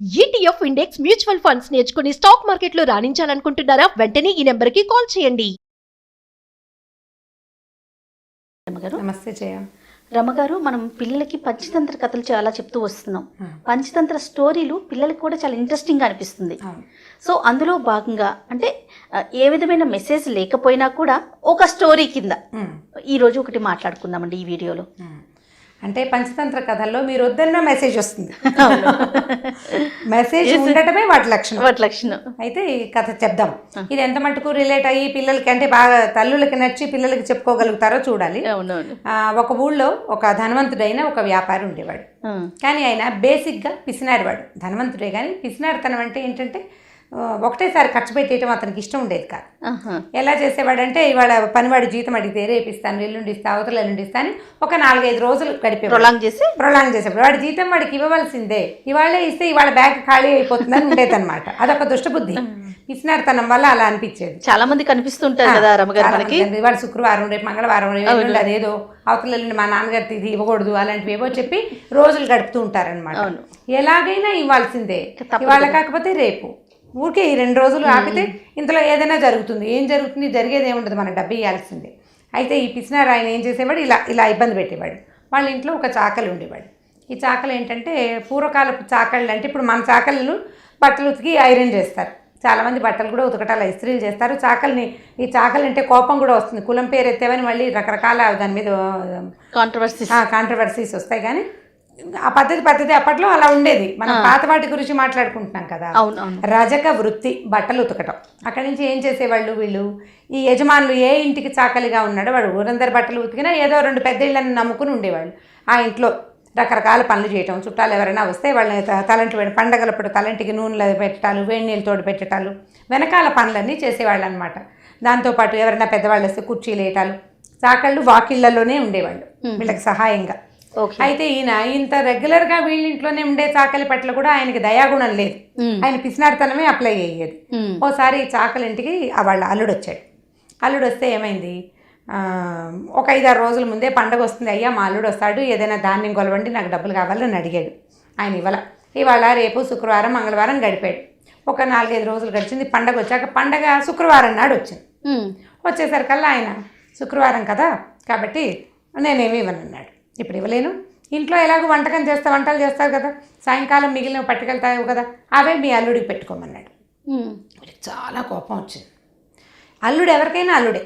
ETF index mutual funds నేర్చుకుని stock మార్కెట్లో రాణించాలనుకుంటున్నారా? వెంటనే ఈ నెంబర్కి కాల్ చేయండి. రమగారు నమస్తే జయ. రమగారు, మనం పిల్లలకి పంచతంత్ర కథలు చాలా చెప్తూ వస్తున్నాం. పంచతంత్ర స్టోరీలు పిల్లలకి కూడా చాలా ఇంట్రెస్టింగ్గా అనిపిస్తుంది. సో అందులో భాగంగా అంటే ఏ విధమైన మెసేజ్ లేకపోయినా కూడా ఒక స్టోరీ కింద ఈరోజు ఒకటి మాట్లాడుకుందామండి ఈ వీడియోలో. అంటే పంచతంత్ర కథల్లో మీరు వద్దన్న మెసేజ్ వస్తుంది. మెసేజ్ ఉండటమే వాటి లక్షణం. అయితే ఈ కథ చెప్దాం. ఇది ఎంత మటుకు రిలేట్ అయ్యి పిల్లలకి అంటే బాగా తల్లులకి నచ్చి పిల్లలకి చెప్పుకోగలుగుతారో చూడాలి. ఒక ఊళ్ళో ఒక ధనవంతుడైన ఒక వ్యాపారి ఉండేవాడు. కానీ ఆయన బేసిక్గా పిసినారివాడు. ధనవంతుడే కానీ పిసినారితనం అంటే ఏంటంటే ఒకటేసారి ఖర్చు పెట్టేయటం అతనికి ఇష్టం ఉండేది కాదు. ఎలా చేసేవాడంటే ఇవాళ పనివాడి జీతం అడిగితే రేపిస్తాను, ఎల్లుండి ఇస్తా, అవతల ఎల్లుండి ఇస్తాను ఒక 4-5 రోజులు గడిపే ప్రొలాంగ్ చేసేవాడు. వాడి జీతం వాడికి ఇవ్వవలసిందే, ఇవాళే ఇస్తే ఇవాళ బ్యాగ్ ఖాళీ అయిపోతుందని ఉండేది అనమాట. అదొక దుష్టబుద్ధి. పిసినారితనం వల్ల అలా అనిపించేది. చాలా మంది కనిపిస్తుంటారు కదా రమగారికి. ఇవాళ శుక్రవారం, రేపు మంగళవారం, ఎల్లుండి అదేదో అవతల ఎల్లుండి మా నాన్నగారి ఇది ఇవ్వకూడదు అలాంటివి ఏవో చెప్పి రోజులు గడుపుతూ ఉంటారనమాట. ఎలాగైనా ఇవ్వాల్సిందే, ఇవాళ కాకపోతే రేపు. ఊరికే ఈ 2 రోజులు ఆపితే ఇంతలో ఏదైనా జరుగుతుంది. ఏం జరుగుతుంది? జరిగేది ఏముండదు, మన డబ్బు ఇవ్వాల్సిందే. అయితే ఈ పిసినారు ఆయన ఏం చేసేవాడు, ఇలా ఇబ్బంది పెట్టేవాడు. వాళ్ళ ఇంట్లో ఒక చాకలి ఉండేవాడు. ఈ చాకలి ఏంటంటే పూర్వకాలపు చాకళ్ళు అంటే ఇప్పుడు మన చాకళ్ళు బట్టలు ఉతికి ఐరన్ చేస్తారు. చాలామంది బట్టలు కూడా ఉతకటాలు ఇస్త్రీలు చేస్తారు. ఈ చాకలి అంటే కోపం కూడా వస్తుంది. కులం పేరు ఎత్తేవని మళ్ళీ రకరకాల దాని మీద కాంట్రవర్సీస్ వస్తాయి. కానీ ఆ పద్ధతి అప్పట్లో అలా ఉండేది. మనం పాత వాటి గురించి మాట్లాడుకుంటున్నాం కదా. రజక వృత్తి బట్టలు ఉతకటం. అక్కడి నుంచి ఏం చేసేవాళ్ళు వీళ్ళు, ఈ యజమానులు ఏ ఇంటికి చాకలిగా ఉన్నాడో వాడు ఊరందరి బట్టలు ఉతికినా ఏదో 2 పెద్ద ఇళ్ళని నమ్ముకుని ఉండేవాళ్ళు. ఆ ఇంట్లో రకరకాల పనులు చేయటం, చుట్టాలు ఎవరైనా వస్తే వాళ్ళని తలంటి పండగలప్పుడు తలంటికి నూనెలు పెట్టాలు, వేడి నీళ్ళు తోడు పెట్టాలు, వెనకాల పనులన్నీ చేసేవాళ్ళు అనమాట. దాంతోపాటు ఎవరైనా పెద్దవాళ్ళు వస్తే కుర్చీలు వేయటాలు, చాకళ్ళు వాకిళ్లలోనే ఉండేవాళ్ళు వీళ్ళకి సహాయంగా. అయితే ఈయన ఇంత రెగ్యులర్గా వీళ్ళింట్లోనే ఉండే చాకలి పట్ల కూడా ఆయనకి దయాగుణం లేదు. ఆయన పిసినారితనమే అప్లై అయ్యేది. ఓసారి చాకలి ఇంటికి వాళ్ళ అల్లుడు వచ్చాడు. అల్లుడు వస్తే ఏమైంది, ఒక 5-6 రోజుల ముందే పండగ వస్తుంది, అయ్యా మా అల్లుడు వస్తాడు, ఏదైనా ధాన్యం కొలవండి, నాకు డబ్బులు కావాలని అడిగాడు. ఆయన ఇవాళ రేపు శుక్రవారం మంగళవారం గడిపాడు. ఒక 4-5 రోజులు గడిచింది. పండగ వచ్చాక పండగ శుక్రవారం నాడు వచ్చింది. వచ్చేసరికల్లా ఆయన శుక్రవారం కదా కాబట్టి నేనేమి ఇవ్వనన్నాడు. ఇప్పుడు ఇవ్వలేను, ఇంట్లో ఎలాగో వంటలు చేస్తారు కదా, సాయంకాలం మిగిలిన పట్టుకెళ్తావు కదా, అవే మీ అల్లుడికి పెట్టుకోమన్నాడు. చాలా కోపం వచ్చింది. అల్లుడు ఎవరికైనా అల్లుడే.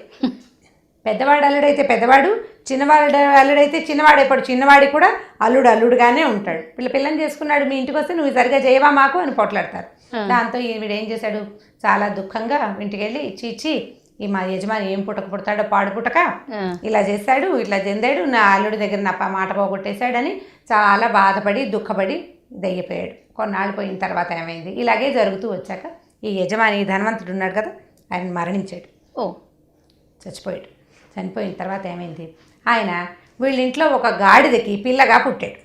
పెద్దవాడు అల్లుడైతే పెద్దవాడు, చిన్నవాడు అల్లుడైతే చిన్నవాడు. ఎప్పుడు చిన్నవాడి కూడా అల్లుడుగానే ఉంటాడు. పిల్లని చేసుకున్నాడు, మీ ఇంటికి వస్తే నువ్వు సరిగా చేయవా మాకు అని పోట్లాడతారు. దాంతో వీడు ఏం చేశాడు, చాలా దుఃఖంగా ఇంటికి వెళ్ళి చీచి ఈ మా యజమాని ఏం పుట్టక పాడు పుట్టక ఇలా చేశాడు, ఇట్లా చెందాడు, నా అల్లుడి దగ్గర నా మాట పోగొట్టేశాడని చాలా బాధపడి దుఃఖపడి దయ్యిపోయాడు. కొన్నాళ్ళు పోయిన తర్వాత ఏమైంది, ఇలాగే జరుగుతూ వచ్చాక ఈ యజమాని ధనవంతుడు ఉన్నాడు కదా, ఆయన మరణించాడు. చచ్చిపోయాడు. చనిపోయిన తర్వాత ఏమైంది, ఆయన వీళ్ళింట్లో ఒక గాడిదకి పిల్లగా పుట్టాడు.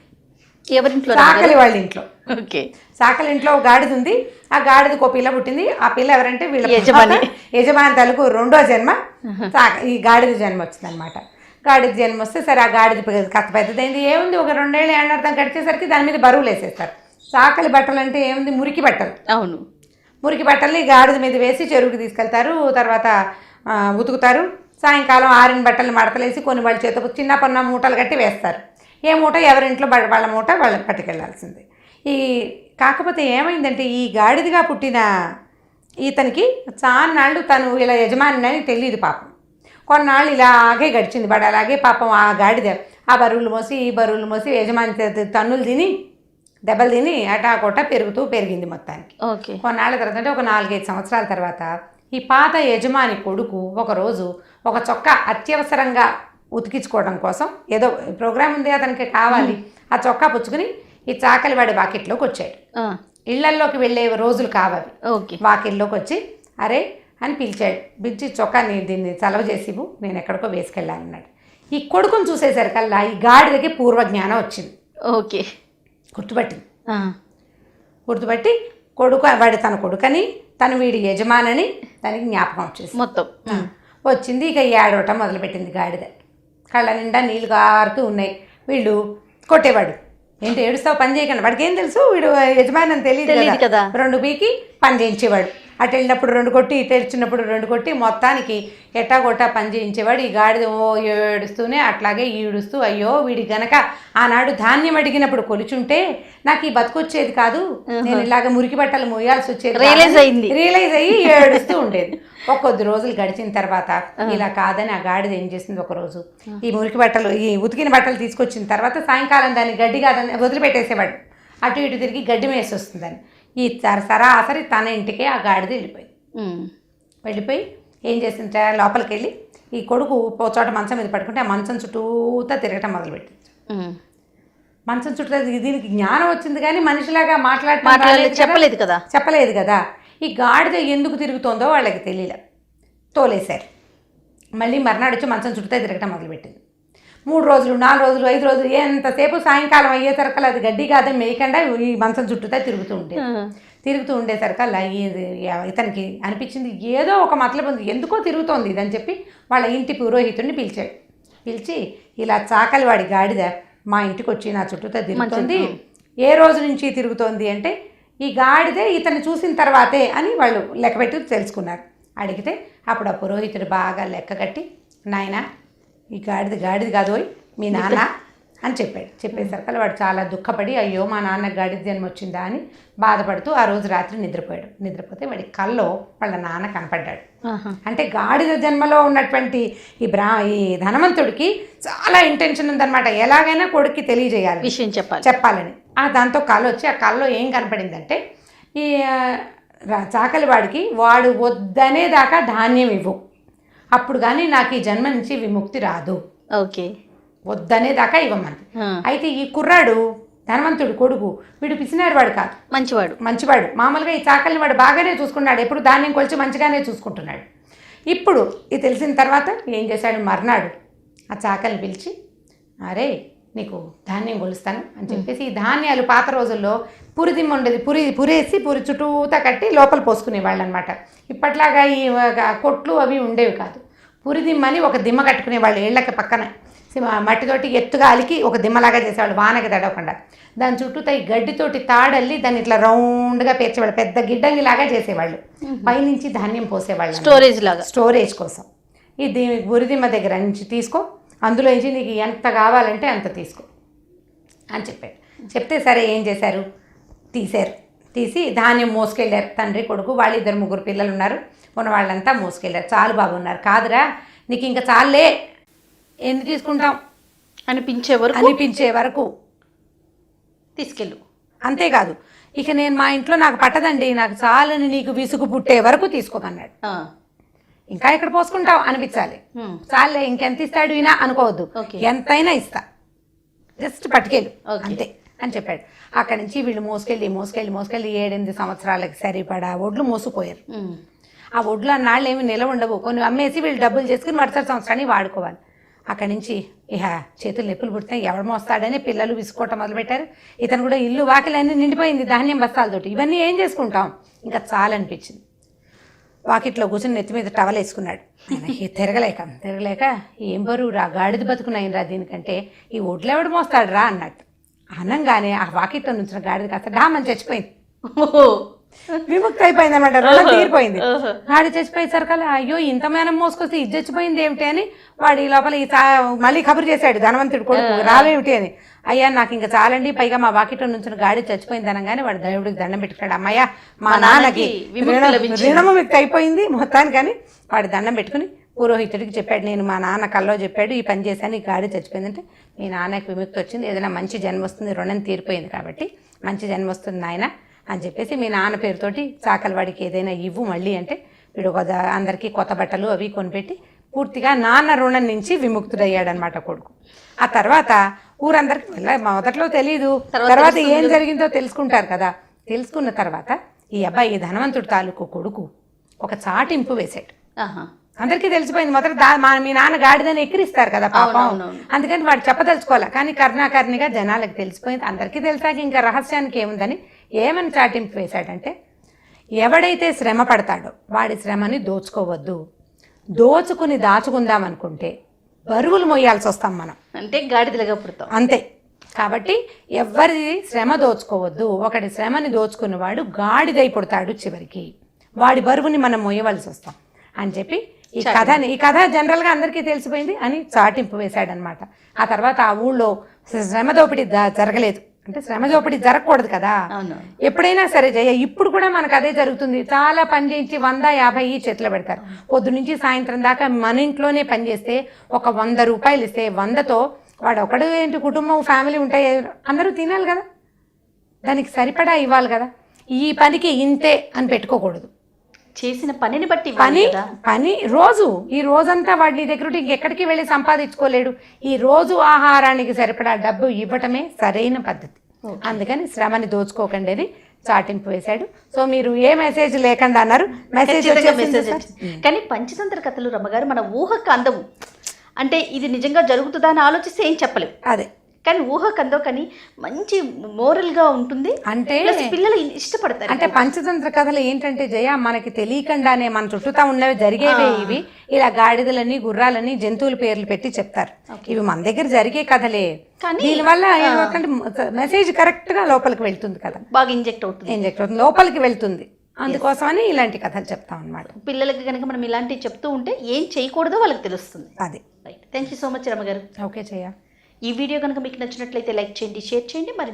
ఎవరింట్లో? చాకలి వాళ్ళ ఇంట్లో. చాకలి ఇంట్లో ఒక గాడిద ఉంది. ఆ గాడిదకు ఒక పిల్ల పుట్టింది. ఆ పిల్ల ఎవరంటే వీళ్ళ యజమాని తలకు 2వ జన్మ ఈ గాడిద జన్మ వచ్చిందనమాట. గాడిద జన్మ వస్తే సరే ఆ గాడిద కాస్త పెద్దదైంది. ఏముంది, ఒక 2 ఏళ్ళు ఏడార్థం గడిచేసరికి దాని మీద బరువులు వేసేస్తారు. చాకలి బట్టలు అంటే ఏముంది, మురికి బట్టలు. అవును, మురికి బట్టల్ని గాడిద మీద వేసి చెరువుకి తీసుకెళ్తారు. తర్వాత ఉతుకుతారు. సాయంకాలం ఆరిన బట్టలు మడతలేసి కొన్ని వాళ్ళ చేత చిన్న మూటలు కట్టి వేస్తారు. ఏ మూట ఎవరింట్లో వాళ్ళ మూట వాళ్ళకి పట్టుకెళ్లాల్సిందే. కాకపోతే ఏమైందంటే ఈ గాడిదగా పుట్టిన ఇతనికి చాన్నాళ్ళు తను ఇలా యజమాని అని తెలియదు పాపం. కొన్నాళ్ళు ఇలాగే గడిచింది. వాడు అలాగే పాపం ఆ గాడిద ఆ బరువులు మోసి ఈ బరువులు మోసి యజమాని తన్నులు తిని దెబ్బలు తిని అటాకోట పెరిగింది మొత్తానికి. కొన్నాళ్ళ తర్వాత అంటే ఒక 4-5 సంవత్సరాల తర్వాత ఈ పాత యజమాని కొడుకు ఒకరోజు ఒక చొక్కా అత్యవసరంగా ఉతికించుకోవడం కోసం ఏదో ప్రోగ్రామ్ ఉంది, అతనికి కావాలి. ఆ చొక్కా పుచ్చుకుని ఈ చాకలి వాడి వాకిట్లోకి వచ్చాడు. ఇళ్లల్లోకి వెళ్ళే రోజులు కావాలి. వాకిల్లోకి వచ్చి అరే అని పిలిచాడు. పిలిచి చొక్కాని దీన్ని చలవ చేసి నేను ఎక్కడికో వేసుకెళ్ళాలన్నాడు. ఈ కొడుకుని చూసేసరికల్లా ఈ గాడిదకి పూర్వజ్ఞానం వచ్చింది. గుర్తుపట్టి వాడి తన కొడుకని తను వీడి యజమానని దానికి జ్ఞాపకం వచ్చేసి మొత్తం వచ్చింది. ఇక ఏడవటం మొదలుపెట్టింది గాడిద. కళ్ళ నిండా నీళ్ళు గారుతూ ఉన్నాయి. వీళ్ళు కొట్టేవాడు, ఏంటి ఏడుస్తావు పని చేయకుండా, వాడికి ఏం తెలుసు, వీడు యజమాని అని తెలీదు తెలియదు కదా. 2 పీకి పని చేయించేవాడు. అటు వెళ్ళినప్పుడు 2 కొట్టి, ఇటు వచ్చినప్పుడు 2 కొట్టి, మొత్తానికి ఎట్టాగొట్టా పని చేయించేవాడు. ఈ గాడిద ఏడుస్తూనే అట్లాగే ఈడుస్తూ, అయ్యో వీడి గనక ఆనాడు ధాన్యం అడిగినప్పుడు కొలుచుంటే నాకు ఈ బతుకొచ్చేది కాదు, నేను ఇలాగ మురికి బట్టలు మోయాల్సి వచ్చేది, రియలైజ్ అయ్యి ఏడుస్తూ ఉండేది. కొద్ది రోజులు గడిచిన తర్వాత ఇలా కాదని ఆ గాడిద ఏం చేసింది, ఒక రోజు ఈ మురికి బట్టలు, ఈ ఉతికిన బట్టలు తీసుకొచ్చిన తర్వాత సాయంకాలం దాన్ని గడ్డి కాదని వదిలిపెట్టేసేవాడు. అటు ఇటు తిరిగి గడ్డి మేసి వస్తుందని ఈ సరాసరి తన ఇంటికే ఆ గాడిద వెళ్ళిపోయి ఏం చేసింట, లోపలికి వెళ్ళి ఈ కొడుకు చోట మంచం మీద పడుకుంటే ఆ మంచం చుట్టూతా తిరగటం మొదలుపెట్టింది. మంచం చుట్టూ దీనికి జ్ఞానం వచ్చింది కానీ మనిషిలాగా చెప్పలేదు కదా. ఈ గాడిద ఎందుకు తిరుగుతోందో వాళ్ళకి తెలియలే, తోలేశారు. మళ్ళీ మర్నాడు వచ్చి మంచం చుట్టూ తిరగటం మొదలుపెట్టింది. 3 రోజులు 4 రోజులు 5 రోజులు ఎంతసేపు సాయంకాలం అయ్యేసరికల్లా అది గడ్డి కాదని మేయకుండా ఈ మంచం చుట్టూతా తిరుగుతూ ఉండేసరికల్లా ఇతనికి అనిపించింది ఏదో ఒక మతలబు ఉంది, ఎందుకో తిరుగుతోంది ఇదని చెప్పి వాళ్ళ ఇంటి పురోహితుడిని పిలిచాడు. పిలిచి ఇలా చాకలి వాడి గాడిద మా ఇంటికి వచ్చి నా చుట్టూతా తిరుగుతోంది, ఏ రోజు నుంచి తిరుగుతోంది అంటే ఈ గాడిదే ఇతన్ని చూసిన తర్వాతే అని వాళ్ళు లెక్కపెట్టి తెలుసుకున్నారు. అడిగితే అప్పుడు ఆ పురోహితుడు బాగా లెక్క కట్టి, నాయనా ఈ గాడిద కాదోయ్ మీ నాన్న అని చెప్పాడు. చెప్పేసరికి వాడు చాలా దుఃఖపడి, అయ్యో మా నాన్న గాడిద జన్మ వచ్చిందా అని బాధపడుతూ ఆ రోజు రాత్రి నిద్రపోయాడు. నిద్రపోతే వాడి కల్లో వాళ్ళ నాన్న కనపడ్డాడు. అంటే గాడిద జన్మలో ఉన్నటువంటి ఈ ధనవంతుడికి చాలా ఇంటెన్షన్ ఉందన్నమాట, ఎలాగైనా కొడుక్కి తెలియజేయాలి, విషయం చెప్పాలని. దాంతో కళ వచ్చి ఆ కల్లో ఏం కనపడిందంటే, ఈ చాకలి వాడికి వాడు వద్దనే దాకా ధాన్యం ఇవ్వు, అప్పుడు కానీ నాకు ఈ జన్మ నుంచి విముక్తి రాదు, ఓకే వద్దనే దాకా ఇవ్వమని. అయితే ఈ కుర్రాడు ధనవంతుడు కొడుకు, వీడు పిసినారు వాడు కాదు, మంచివాడు. మామూలుగా ఈ చాకలిని వాడు బాగానే చూసుకున్నాడు, ఎప్పుడు ధాన్యం కొలిచి మంచిగానే చూసుకుంటున్నాడు. ఇప్పుడు ఇది తెలిసిన తర్వాత ఏం చేశాడు, మర్నాడు ఆ చాకలిని పిలిచి, అరే నీకు ధాన్యం కొలుస్తాను అని చెప్పేసి, ఈ ధాన్యాలు పాత రోజుల్లో పురిదిమ్మ ఉండేది, పురేసి పురి చుట్టూతా కట్టి లోపల పోసుకునేవాళ్ళు అనమాట. ఇప్పట్లాగా ఈ కొట్లు అవి ఉండేవి కాదు. పురిదిమ్మని ఒక దిమ్మ కట్టుకునేవాళ్ళు ఇళ్ళకి పక్కన, మట్టితోటి ఎత్తుగా అలికి ఒక దిమ్మలాగా చేసేవాళ్ళు వానకి తడవకుండా. దాని చుట్టూతా ఈ గడ్డితోటి తాడల్లి దాన్ని ఇట్లా రౌండ్గా పేర్చేవాళ్ళు, పెద్ద గిడ్డంగిలాగా చేసేవాళ్ళు. పైనుంచి ధాన్యం పోసేవాళ్ళు స్టోరేజ్ కోసం. ఇది పురిదిమ్మ దగ్గర నుంచి తీసుకో, అందులో నుంచి నీకు ఎంత కావాలంటే అంత తీసుకో అని చెప్పాడు. చెప్తే సరే ఏం చేశారు, తీసి ధాన్యం మోసుకెళ్ళారు. తండ్రి కొడుకు, వాళ్ళు 2-3 పిల్లలు ఉన్నారు, ఉన్న వాళ్ళంతా మోసుకెళ్ళారు. చాలు బాగున్నారు, కాదురా నీకు ఇంకా చాలే, ఎన్ని తీసుకుంటాం అనిపించే వరకు తీసుకెళ్ళు, అంతేకాదు ఇక నేను మా ఇంట్లో నాకు పట్టదండి, నాకు చాలని నీకు విసుగు పుట్టే వరకు తీసుకోమన్నాడు. ఇంకా ఎక్కడ పోసుకుంటావు అనిపించాలి, చాలే ఇంకెంత ఇస్తాడు ఈయన అనుకోవద్దు, ఎంతైనా ఇస్తా, జస్ట్ పట్టుకెళ్ళు అంతే అని చెప్పాడు. అక్కడి నుంచి వీళ్ళు మోసుకెళ్ళి 7-8 సంవత్సరాలకి సరిపడా ఒడ్లు మోసుకుపోయారు. ఆ ఒడ్లు అన్నాళ్ళు ఏమి నిలవ ఉండవు, కొన్ని అమ్మేసి వీళ్ళు డబ్బులు చేసుకుని మరుసటి సంవత్సరాన్ని వాడుకోవాలి. అక్కడి నుంచి ఇక చేతులు నొప్పులు పుడతాయి, ఎవరు మోస్తాడని పిల్లలు విసుకోవటం మొదలుపెట్టారు. ఇతను కూడా ఇల్లు వాకిలన్నీ నిండిపోయింది ధాన్యం బస్తాలతోటి. ఇవన్నీ ఏం చేసుకుంటాం, ఇంకా చాలనిపించింది. వాకిట్లో కూర్చొని నెత్తి మీద టవల్ వేసుకున్నాడు. తిరగలేక ఏం బరువు రా, గాడిద బతుకున్నాయిరా దీనికంటే, ఈ ఒడ్లు ఎవడు మోస్తాడు రా అన్నట్టు అనంగానే ఆ వాకిట్లో నుంచిన గాడిద కాస్త డామని చచ్చిపోయింది. విముక్తి అయిపోయింది అనమాట, రుణం తీరిపోయింది. గాడి చచ్చిపోయేసరికల్లా అయ్యో ఇంత మేనం మోసుకొస్తే ఇది చచ్చిపోయింది ఏమిటి అని వాడి లోపల మళ్ళీ కబురు చేశాడు ధనవంతుడు కొడుకు, రావేమిటి అని. అయ్యా నాకు ఇంకా చాలండి, పైగా మా వాకిట్లో నుంచి గాడి చచ్చిపోయింది అనగానే వాడు దేవుడికి దండం పెట్టుకున్నాడు. అమ్మయ్య మా నాన్నకి రుణముక్తి అయిపోయింది మొత్తానికని వాడి దండం పెట్టుకుని పురోహితుడికి చెప్పాడు. నేను మా నాన్న కల్లో చెప్పాడు, ఈ పని చేశాను, ఈ గాడి చచ్చిపోయిందంటే మీ నాన్నకి విముక్తి వచ్చింది, ఏదైనా మంచి జన్మ వస్తుంది, రుణం తీరిపోయింది కాబట్టి మంచి జన్మ వస్తుంది నాయన అని చెప్పేసి మీ నాన్న పేరుతోటి చాకలివాడికి ఏదైనా ఇవ్వు మళ్ళీ అంటే, వీడు అందరికీ కొత్త బట్టలు అవి కొనిపెట్టి పూర్తిగా నాన్న రుణం నుంచి విముక్తుడయ్యాడనమాట కొడుకు. ఆ తర్వాత ఊరందరికి మొదట్లో తెలియదు, తర్వాత ఏం జరిగిందో తెలుసుకుంటారు కదా. తెలుసుకున్న తర్వాత ఈ అబ్బాయి ధనవంతుడు తాలూకు కొడుకు ఒక చాటింపు వేశాడు. అందరికీ తెలిసిపోయింది, మొదట మీ నాన్న గాడిదని ఎక్కిరిస్తారు కదా పాపం, అందుకని వాడు చెప్పదలుచుకోవాలి. కానీ కర్ణాకర్ణిగా జనాలకు తెలిసిపోయింది. అందరికీ తెలిసాక ఇంకా రహస్యానికి ఏముందని ఏమని చాటింపు వేశాడంటే, ఎవడైతే శ్రమ పడతాడో వాడి శ్రమని దోచుకోవద్దు, దోచుకుని దాచుకుందాం అనుకుంటే బరువులు మోయాల్సి వస్తాం మనం, అంటే గాడిదలుగా పుడతాం అంతే. కాబట్టి ఎవరి శ్రమ దోచుకోవద్దు. ఒకటి శ్రమని దోచుకున్నవాడు గాడిదై పుడతాడు, చివరికి వాడి బరువుని మనం మోయవలసి వస్తాం అని చెప్పి ఈ కథ జనరల్గా అందరికీ తెలిసిపోయింది అని చాటింపు వేశాడనమాట. ఆ తర్వాత ఆ ఊళ్ళో శ్రమ దోపిడీ జరగలేదు, అంటే శ్రమ దోపిడీ జరగకూడదు కదా. ఎప్పుడైనా సరే జయ, ఇప్పుడు కూడా మనకు అదే జరుగుతుంది. చాలా పని చేయించి 100-50 చేతిలో పెడతారు. పొద్దు నుంచి సాయంత్రం దాకా మన ఇంట్లోనే పని చేస్తే ఒక 100 రూపాయలు ఇస్తే 100తో వాడు ఒకడు ఏంటి, కుటుంబం ఫ్యామిలీ ఉంటాయి, అందరూ తినాలి కదా, దానికి సరిపడా ఇవ్వాలి కదా. ఈ పనికి ఇంతే అని పెట్టుకోకూడదు. చేసిన పనిని బట్టి పని రోజు ఈ రోజంతా వాడు నీ దగ్గర ఇంకెక్కడికి వెళ్ళి సంపాదించుకోలేడు. ఈ రోజు ఆహారానికి సరిపడా డబ్బు ఇవ్వటమే సరైన పద్ధతి. అందుకని శ్రమని దోచుకోకండి అని చాటింపు వేశాడు. సో మీరు ఏ మెసేజ్ లేకుండా అన్నారు, మెసేజ్ కానీ పంచతంత్ర కథలు రమ్మగారు మన ఊహకు అందవు. అంటే ఇది నిజంగా జరుగుతుందా అని ఆలోచిస్తే ఏం చెప్పలేము. అదే, కానీ ఊహకు అందవు, కానీ మంచి మోరల్గా ఉంటుంది. అంటే పిల్లలు ఇష్టపడతారు. అంటే పంచతంత్ర కథలు ఏంటంటే జయ, మనకి తెలియకుండానే మన చుట్టూతా ఉన్నవి జరిగేవే ఇవి. ఇలా గాడిదలని గుర్రాలని జంతువుల పేర్లు పెట్టి చెప్తారు. ఇవి మన దగ్గర జరిగే కథలే, దీనివల్ల మెసేజ్ కరెక్ట్ గా లోపలికి వెళ్తుంది కదా, బాగా ఇంజెక్ట్ అవుతుంది, లోపలికి వెళ్తుంది. అందుకోసమని ఇలాంటి కథలు చెప్తాం అన్నమాట. పిల్లలకి కనుక మనం ఇలాంటివి చెప్తూ ఉంటే ఏం చేయకూడదో వాళ్ళకి తెలుస్తుంది. అదే, right. Thank you so much రమ్మగారు. ఓకే చెయ్య. ఈ వీడియో కనుక మీకు నచ్చినట్లయితే లైక్ చేయండి, షేర్ చేయండి. మరి